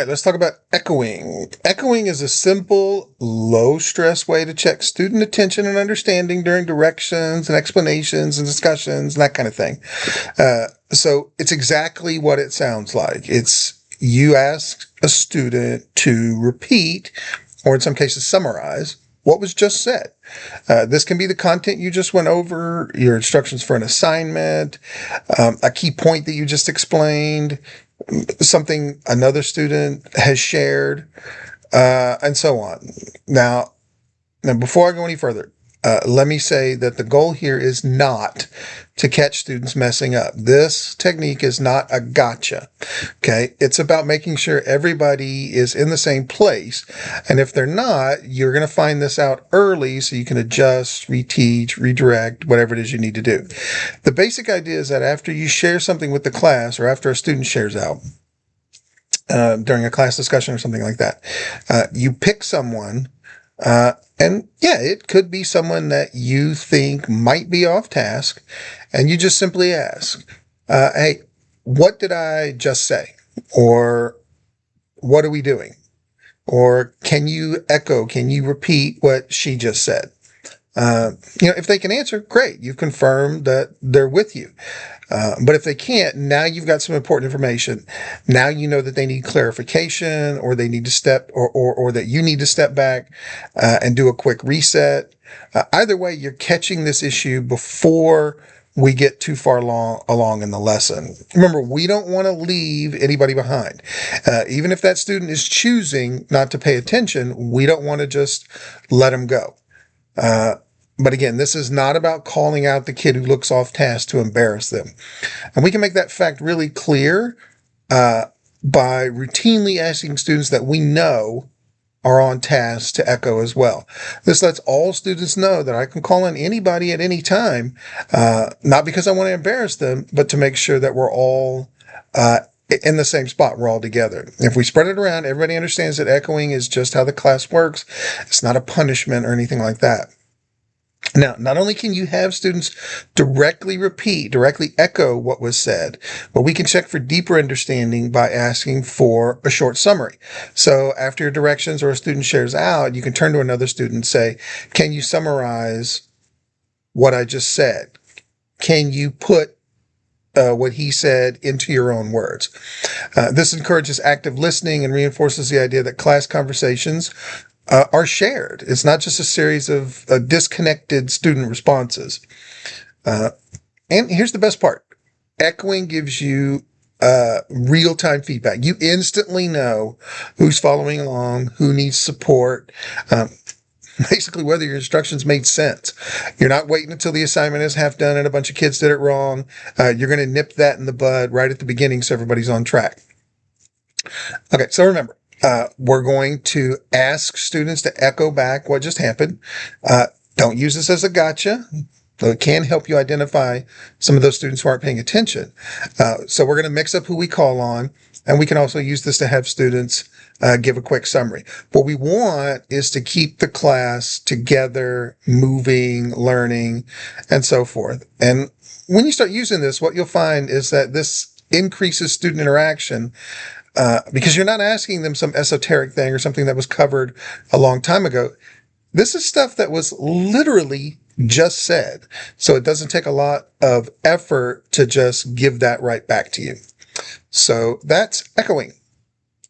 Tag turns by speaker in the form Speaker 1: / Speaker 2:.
Speaker 1: right, let's talk about echoing. Echoing is a simple, low-stress way to check student attention and understanding during directions and explanations and discussions and that kind of thing. So it's exactly what it sounds like. It's you ask a student to repeat, or in some cases summarize, what was just said. This can be the content you just went over, your instructions for an assignment, a key point that you just explained, something another student has shared, and so on. Now, before I go any further, let me say that the goal here is not to catch students messing up. This technique is not a gotcha. Okay. It's about making sure everybody is in the same place. And if they're not, you're going to find this out early so you can adjust, reteach, redirect, whatever it is you need to do. The basic idea is that after you share something with the class or after a student shares out, during a class discussion or something like that, you pick someone, and yeah, it could be someone that you think might be off task, and you just simply ask, hey, what did I just say? Or what are we doing? Or can you echo, can you repeat what she just said? If they can answer, great. You've confirmed that they're with you. But if they can't, now you've got some important information. Now you know that they need clarification, or they need to step, or that you need to step back and do a quick reset. Either way, you're catching this issue before we get too far along in the lesson. Remember, we don't want to leave anybody behind. Even if that student is choosing not to pay attention, we don't want to just let them go. But again, this is not about calling out the kid who looks off task to embarrass them. And we can make that fact really clear by routinely asking students that we know are on task to echo as well. This lets all students know that I can call on anybody at any time, not because I want to embarrass them, but to make sure that we're all in the same spot. We're all together. If we spread it around, everybody understands that echoing is just how the class works. It's not a punishment or anything like that. Now, not only can you have students directly echo what was said, but we can check for deeper understanding by asking for a short summary. So after your directions or a student shares out, you can turn to another student and say, can you summarize what I just said? Can you put what he said into your own words? This encourages active listening and reinforces the idea that class conversations are shared. It's not just a series of disconnected student responses. And here's the best part. Echoing gives you real-time feedback. You instantly know who's following along, who needs support, basically whether your instructions made sense. You're not waiting until the assignment is half done and a bunch of kids did it wrong. You're going to nip that in the bud right at the beginning so everybody's on track. Okay, so remember, we're going to ask students to echo back what just happened. Don't use this as a gotcha, though it can help you identify some of those students who aren't paying attention. So we're going to mix up who we call on, and we can also use this to have students give a quick summary. What we want is to keep the class together, moving, learning, and so forth. And when you start using this, what you'll find is that this increases student interaction, because you're not asking them some esoteric thing or something that was covered a long time ago. This is stuff that was literally just said. So it doesn't take a lot of effort to just give that right back to you. So that's echoing.